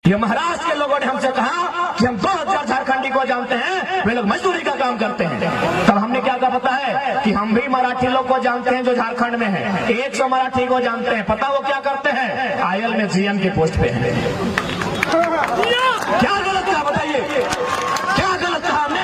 ये महाराष्ट्र के लोगों ने हमसे कहा कि हम 2000 झारखंडी को जानते हैं, वे लोग मजदूरी का काम करते हैं। तब हमने क्या कहा पता है कि हम भी मराठी लोग को जानते हैं जो झारखंड में है, 100 मराठी को जानते हैं। पता वो क्या करते हैं? आयल में जीएम की पोस्ट पे है। क्या गलत कहा बताइए, क्या गलत कहा हमने?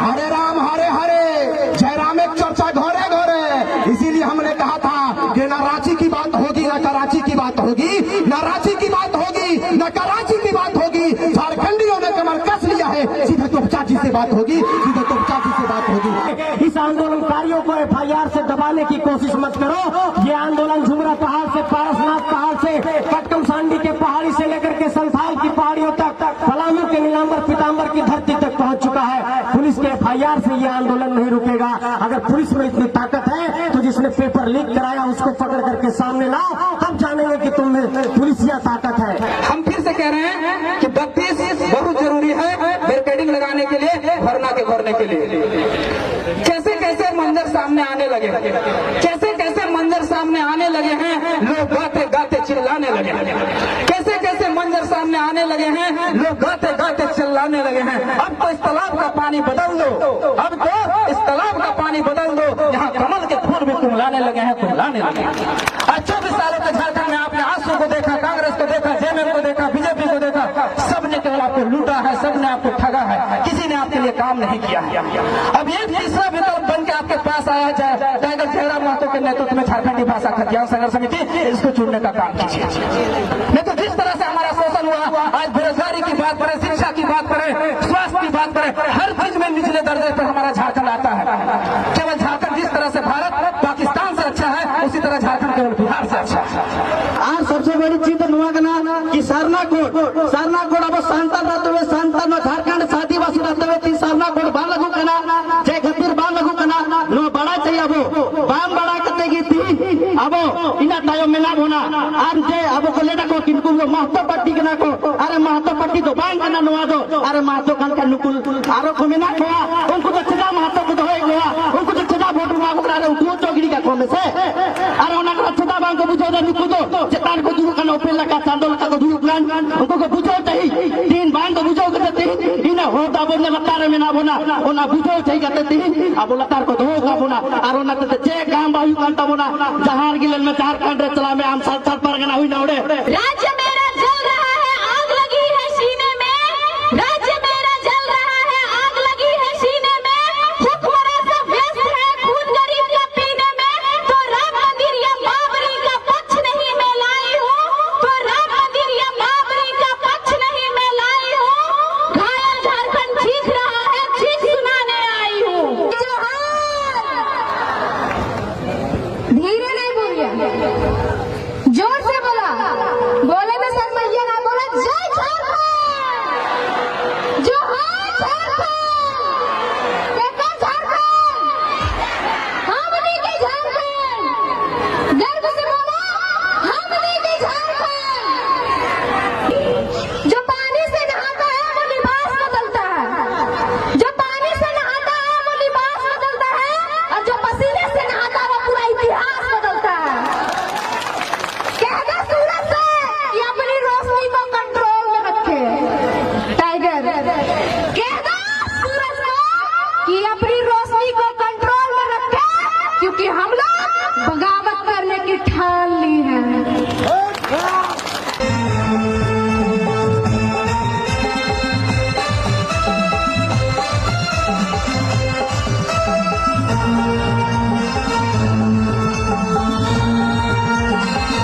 हरे राम हरे हरे, जय राम एक चर्चा घोरे घोरे। इसीलिए हमने कहा था कि न रांची की बात होगी न कराची की बात होगी, न रांची की बात होगी न कराची की बात होगी। झारखंडियों ने कमर कस लिया है, सीधे तोपचाची से बात होगी, सीधे तोपचाची से बात होगी। इस आंदोलनकारियों को FIR से दबाने की कोशिश मत करो। ये आंदोलन झुमरा पहाड़ से पारसनाथ पहाड़ से कटकम सांडी के पहाड़ी से लेकर के संथाल की पहाड़ियों तक, पलामू के नीलांबर पीतांबर की धरती तक पहुंच चुका है। पुलिस के FIR से ये आंदोलन नहीं रुकेगा। अगर पुलिस में इतनी ताकत है तो जिसने पेपर लीक कराया उसको पकड़ करके सामने लाओ, तब जानेंगे कि तुम में पुलिसिया ताकत है। हम फिर से कह रहे हैं कि 32 बहुत जरूरी है बैरिकेडिंग लगाने के लिए, धरना के भरने के लिए। कैसे कैसे मंजर सामने आने लगे, कैसे कैसे मंजर सामने आने लगे हैं, लोग गाते गाते चिल्लाने लगे। कैसे कैसे मंजर सामने आने लगे हैं, लोग गाते गाते चिल्लाने लगे हैं। अब तो इस तालाब का पानी बदल दो, अब तो इस तालाब का पानी बदल दो। यहाँ कमल के फूल भी तुम लाने लगे हैं, तुम लाने लगे। 24 सालों के झारखंड में आपने आजसू को देखा, कांग्रेस को देखा, जेएमएम को देखा, बीजेपी को देखा, सबने केवल आपको लूटा है, सबने आपको ठगा है, किसी ने आपके लिए काम नहीं किया है। अब ये तीसरा विकल्प बन के आपके पास आया जाए, टाइगर जयराम महतो के नेतृत्व में झारखंडी भाषा खतियान संघर्ष समिति, इसको चुनने का काम कीजिए। नहीं तो जिस तरह से हमारा शोषण हुआ, आज बेरोजगारी की बात करें, शिक्षा की बात करें, स्वास्थ्य की बात करें, हर चीज में निचले दर्जे पर हमारा झारखंड आता है। केवल झारखंड जिस तरह से भारत पाकिस्तान से अच्छा है, उसी तरह झारखंड केवल बिहार से अच्छा है। आज सबसे बड़ी चीज नुआगना कि सरना कोड अब सांता रहते हुए सांता में झारखंड आदिवासी रहते हुए 3 सरना कोड बाल लगू कना जय खतिर बाल लगू कना नो बड़ा चाहिए अब बाम बड़ा करते की थी अब इना तायो मिलाप होना आज जय अब को लेना को किनको महतो पट्टी के ना को अरे महतो पट्टी तो बांग कना नुआ दो अरे महतो कन का नुकुल आरो को मिना खोआ उनको तो छदा महतो को तो होए गोवा उनको तो छदा वोट मांगो करा उनको चौगड़ी का कोमे से अरे उना का छदा बांग को बुझो दे नुकु दो चेतान को दुरु कना ओपेला का चांदोल का दुरु प्लान उनको को बुझो तही 3 बांग को बुझो करते इना होता बोलने लतार में ना बोना ओना बुझो चाहिए करते अब लतार को धो का बोना और ओना ते जे काम बायु कांटा बोना जहार गिलन में झारखंड चला में आम साथ परगना हुई नौड़े। राज्य मेरा जल रहा है, आग लगी है सीने में, राज्य मेरा जल रहा है, आग लगी है सीने में, हुक्मरान सब व्यस्त है खून गरीब का पीने में, तो राम मंदिर या बाबरी का पक्ष नहीं मैं लाई हूँ, तो राम मंदिर या बाबरी का पक्ष नहीं मैं लाई हूँ, घायल झारखंड चीख रहा है, चीख सुनाने आई हूँ। धीरे नहीं बोलिए, जोर से बोला, बोले में शर्मैया ना बोला। जय झारखंड, जोहार झारखंड, देखो झारखंड, हमनी के झारखंड, गर्व से बोला हमनी के झारखंड। जो पानी से नहाता है वो लिबास बदलता है, जो पानी से नहाता है वो लिबास बदलता है, और जो पसीने से नहाता है वो पूरा इतिहास बदलता है। कहना सूरज से कि अपनी रोशनी को कंट्रोल में रखे, टाइगर कहना सूरज को कि अपनी रोशनी को कंट्रोल में रखे, क्योंकि हम लोग बगावत करने की ठान ली है।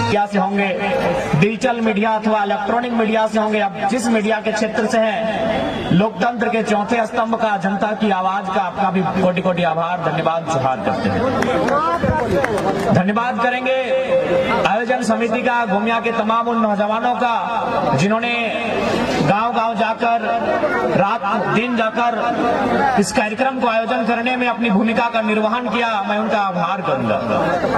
मीडिया से होंगे, डिजिटल मीडिया अथवा इलेक्ट्रॉनिक मीडिया से होंगे, अब जिस मीडिया के क्षेत्र से है, लोकतंत्र के चौथे स्तंभ का, जनता की आवाज का आपका भी कोटि कोटि आभार, धन्यवाद जोहार करते हैं। धन्यवाद करेंगे आयोजन समिति का, गोमिया के तमाम उन नौजवानों का जिन्होंने गांव-गांव जाकर, रात दिन जाकर इस कार्यक्रम को आयोजन करने में अपनी भूमिका का निर्वहन किया, मैं उनका आभार करूंगा।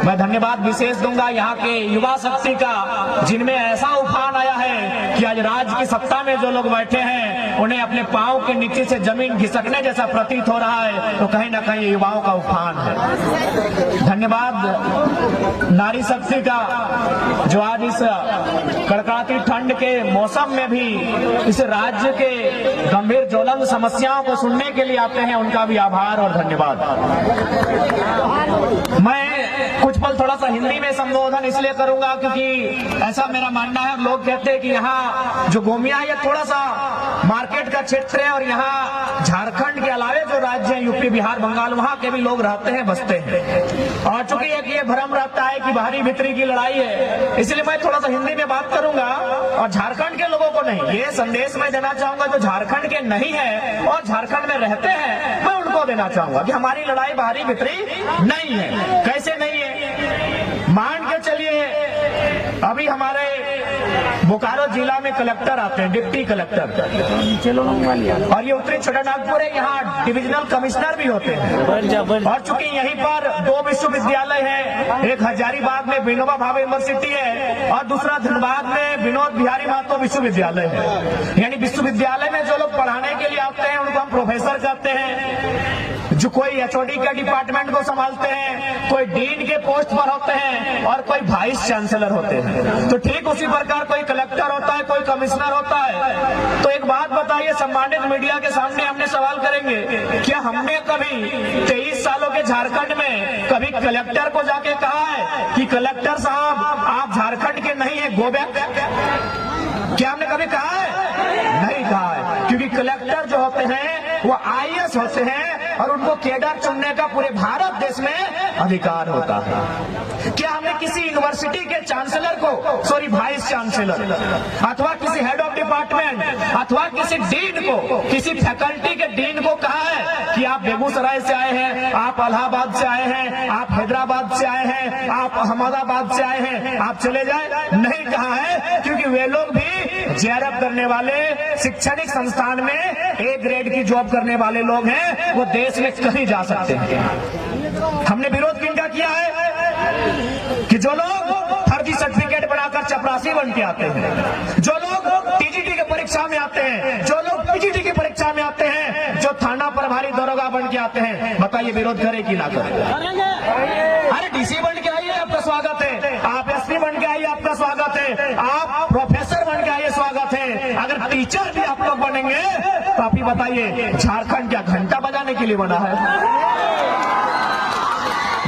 मैं धन्यवाद विशेष दूंगा यहाँ के युवा शक्ति का, जिनमें ऐसा उफान आया है कि आज राज्य की सत्ता में जो लोग बैठे हैं उन्हें अपने पांव के नीचे से जमीन खिसकने जैसा प्रतीत हो रहा है, तो कहीं ना कहीं युवाओं का उफान है। धन्यवाद नारी शक्ति का, जो आज इस कड़कड़ाती ठंड के मौसम में भी इस राज्य के गंभीर ज्वलंत समस्याओं को सुनने के लिए आते हैं, उनका भी आभार और धन्यवाद। मैं कुछ पल थोड़ा सा हिंदी में संबोधन इसलिए करूंगा क्योंकि ऐसा मेरा मानना है, लोग कहते हैं कि यहाँ जो गोमिया है ये थोड़ा सा मार्केट का क्षेत्र है और यहाँ झारखंड के अलावे जो राज्य है यूपी, बिहार, बंगाल, वहाँ के भी लोग रहते हैं, बसते हैं। और चूंकि एक ये भ्रम रहता है कि बाहरी भीतरी की लड़ाई है, इसलिए मैं थोड़ा सा हिंदी में बात करूंगा और झारखंड के लोगों को नहीं, ये संदेश मैं देना चाहूंगा जो झारखंड के नहीं है और झारखंड में रहते हैं, मैं उनको देना चाहूंगा कि हमारी लड़ाई बाहरी भीतरी नहीं है। कैसे नहीं है? मान के चलिए अभी हमारे बोकारो जिला में कलेक्टर आते हैं, डिप्टी कलेक्टर, और ये उत्तरी छोटानागपुर है, यहाँ डिविजनल कमिश्नर भी होते हैं। और चूंकि यहीं पर 2 विश्वविद्यालय हैं, एक हजारीबाग में विनोबा भावे यूनिवर्सिटी है और दूसरा धनबाद में विनोद बिहारी महतो विश्वविद्यालय है। यानी विश्वविद्यालय में जो लोग पढ़ाने के लिए आते हैं उनको हम प्रोफेसर कहते हैं, जो कोई एचओडी के डिपार्टमेंट को संभालते हैं, कोई डीन के पोस्ट पर होते हैं और कोई वाइस चांसलर होते हैं। तो ठीक उसी प्रकार कोई कलेक्टर होता है, कोई कमिश्नर होता है। तो एक बात बताइए, सम्मानित मीडिया के सामने हमने सवाल करेंगे, क्या हमने कभी 23 सालों के झारखंड में कभी कलेक्टर को जाके कहा है कि कलेक्टर साहब आप झारखंड के नहीं है, गो बैक? क्या हमने कभी कहा है? नहीं कहा है, क्योंकि कलेक्टर जो होते हैं वो आईएएस होते हैं और उनको केडर चुनने का पूरे भारत देश में अधिकार होता है। क्या हमने किसी यूनिवर्सिटी के चांसलर को, सॉरी वाइस चांसलर, अथवा किसी हेड ऑफ डिपार्टमेंट अथवा किसी डीन को, किसी फैकल्टी के डीन को कहा है कि आप बेगूसराय से आए हैं, आप इलाहाबाद से आए हैं, आप हैदराबाद से आए हैं, आप अहमदाबाद से आए हैं, आप चले जाए? नहीं कहा है, क्योंकि वे लोग भी जेआरएफ करने वाले, शैक्षणिक संस्थान में ए ग्रेड की जॉब करने वाले लोग हैं, वो देश में कहीं जा सकते हैं। हमने विरोध किनका किया है कि जो लोग फर्जी सर्टिफिकेट बनाकर चपरासी बन के आते हैं, जो लोग टीजीटी की परीक्षा में आते हैं, जो लोग पीजीटी की परीक्षा में आते हैं, जो थाना प्रभारी दरोगा बन के आते हैं, बताइए विरोध करे कि ना करे? अरे डीसी बन के आइए, आपका स्वागत है। आप एसपी बन के आइए, आपका स्वागत है। आप प्रोफेसर बन के आइए, स्वागत है। अगर टीचर भी आप लोग बनेंगे तो आप ही बताइए, झारखंड क्या घंटा बजाने के लिए बना है?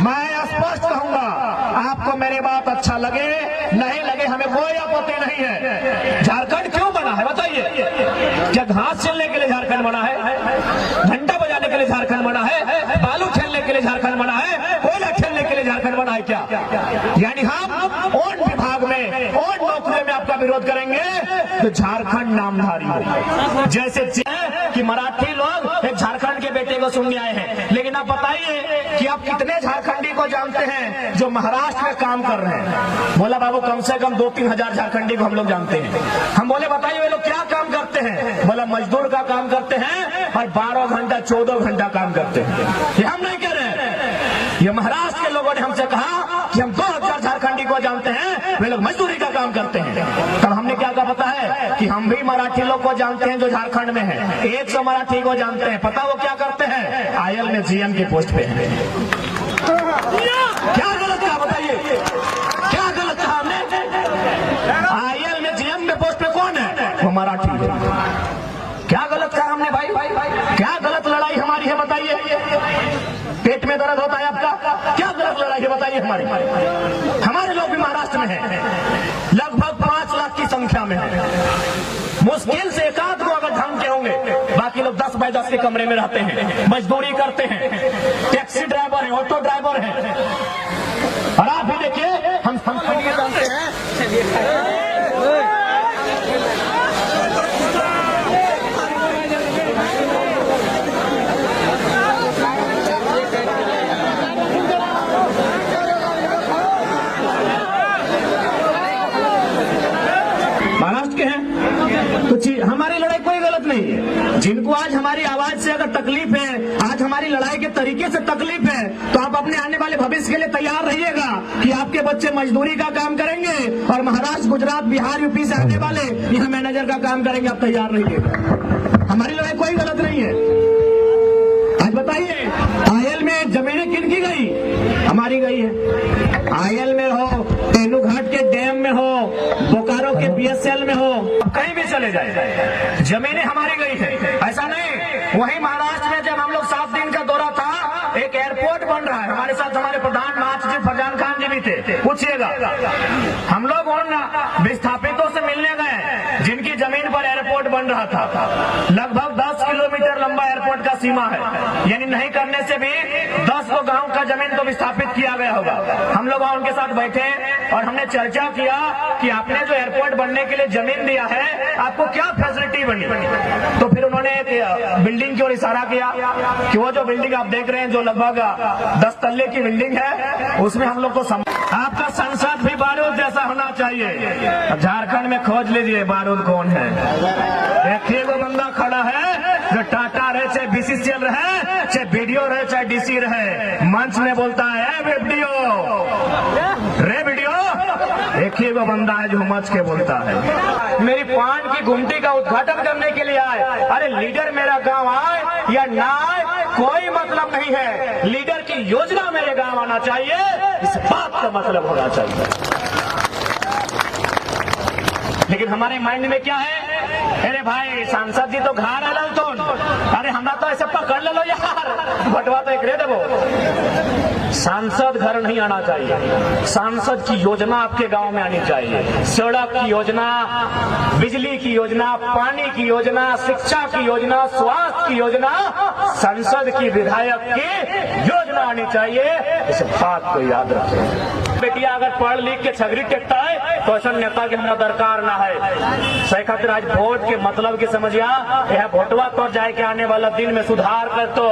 मैं स्पष्ट कहूंगा, आपको मेरी बात अच्छा लगे नहीं लगे, हमें कोई आपत्ति नहीं है। झारखंड क्यों बना है बताइए? क्या घास चलने के लिए झारखंड बना है? घंटा बजाने के लिए झारखंड बना है? बालू खेलने के लिए झारखंड बना है? कोयला खेलने के लिए झारखंड बना है क्या? यानी हम उन विभाग में, उन नौकरियों में आपका विरोध करेंगे तो झारखंड नामधारी हो। जैसे कि मराठी लोग एक झारखंड के बेटे को सुनने आए हैं, लेकिन आप बताइए कि आप कितने झारखंडी को जानते हैं जो महाराष्ट्र में काम कर रहे हैं? बोला बाबू कम से कम 2-3 हजार झारखंडी को हम लोग जानते हैं। हम बोले बताइए वे लोग क्या काम करते हैं? बोला मजदूर का काम करते हैं और 12 घंटा 14 घंटा काम करते हैं। ये हम नहीं कह रहे हैं, ये महाराष्ट्र के लोगों ने हमसे कहा कि हम 2000 झारखंडी को जानते हैं, वे लोग मजदूरी का काम करते हैं। तब हमने क्या कहा पता है कि हम भी मराठी लोग को जानते हैं जो झारखंड में है, 100 मराठी को जानते हैं। पता वो क्या करते हैं? आईएल में जीएम की पोस्ट पे है। क्या गलत कहा बताइए? क्या गलत कहा हमने? आईएल में जीएम में पोस्ट पे कौन है? वो मराठी है। क्या गलत कहा हमने भाई? क्या गलत लड़ाई हमारी है बताइए? पेट में दर्द होता है आपका? क्या गलत लड़ाई है बताइए हमारी? हमारे लोग भी महाराष्ट्र में हैं, लगभग 5 लाख की संख्या में है। मुश्किल से एक आध को अगर ढंग के होंगे, बाकी लोग 10 बाय 10 के कमरे में रहते हैं, मजदूरी करते हैं, टैक्सी ड्राइवर है, ऑटो ड्राइवर है। और आप भी देखिए, हम जानते हैं महाराष्ट्र के हैं, तो हमारे लड़ाई कोई गलत नहीं है। जिनको आज हमारी आवाज से अगर तकलीफ है, आज हमारी लड़ाई के तरीके से तकलीफ है, तो आप अपने आने वाले भविष्य के लिए तैयार रहिएगा कि आपके बच्चे मजदूरी का काम करेंगे और महाराष्ट्र, गुजरात, बिहार, यूपी से आने वाले यहाँ मैनेजर का काम करेंगे। आप तैयार रहिएगा। हमारी लड़ाई कोई गलत नहीं है। आज बताइए, आयल में जमीनें किन की गई? हमारी गई है। आयल में हो, तेनू घाट के डैम में हो, बोकारो के बीएसएल में हो, कहीं भी चले जाए, जमीनें हमारी गई है। ऐसा नहीं, वहीं महाराष्ट्र में जब हम लोग 7 दिन का दौरा था, एक एयरपोर्ट बन रहा है। हमारे साथ हमारे प्रधान महासचिव फरजान खान जी भी थे। पूछिएगा, हम लोग उन विस्थापितों से मिलने गए जिनकी जमीन पर एयरपोर्ट बन रहा था। लगभग 10 किलोमीटर लंबा एयरपोर्ट का सीमा है, यानी नहीं करने से भी 10 गांव का जमीन तो विस्थापित किया गया होगा। हम लोग उनके साथ बैठे और हमने चर्चा किया कि आपने जो एयरपोर्ट बनने के लिए जमीन दिया है, आपको क्या फैसिलिटी बनी? तो फिर उन्होंने एक बिल्डिंग की ओर इशारा किया कि वो जो बिल्डिंग आप देख रहे हैं, जो लगभग 10 तल्ले की बिल्डिंग है, उसमें हम लोग को आपका संसद भी बारूद जैसा होना चाहिए। झारखंड में खोज लीजिए बारूद कौन है। एक वो बंदा खड़ा है जो टाटा रहे, चाहे बीसीसीएल रहे, चाहे बीडीओ रहे, चाहे डीसी रहे, मंच में बोलता है वीडियो रे वीडियो। एक ही वो बंदा है जो मच के बोलता है। मेरी पान की गुमटी का उद्घाटन करने के लिए आए। अरे लीडर मेरा गांव आए या ना आए, कोई मतलब नहीं है। लीडर की योजना मेरे गांव आना चाहिए, इस बात का मतलब होना चाहिए। लेकिन हमारे माइंड में क्या है? अरे भाई सांसद जी तो घर आल तो, अरे हमरा तो ऐसे पकड़ लो यार, बटवा तो एक रे देवो। सांसद घर नहीं आना चाहिए। सांसद की योजना आपके गांव में आनी चाहिए। सड़क की योजना, बिजली की योजना, पानी की योजना, शिक्षा की योजना, स्वास्थ्य की योजना, संसद की विधायक की योजना आनी चाहिए। इस बात को याद रखें। बेटिया अगर पढ़ लिख के छगरी टेकता है तो ऐसा नेता के हमरा दरकार ना है। सही खातिर आज वोट के मतलब के समझिया, यह वोटवा तो जाए के आने वाला दिन में सुधार कर तो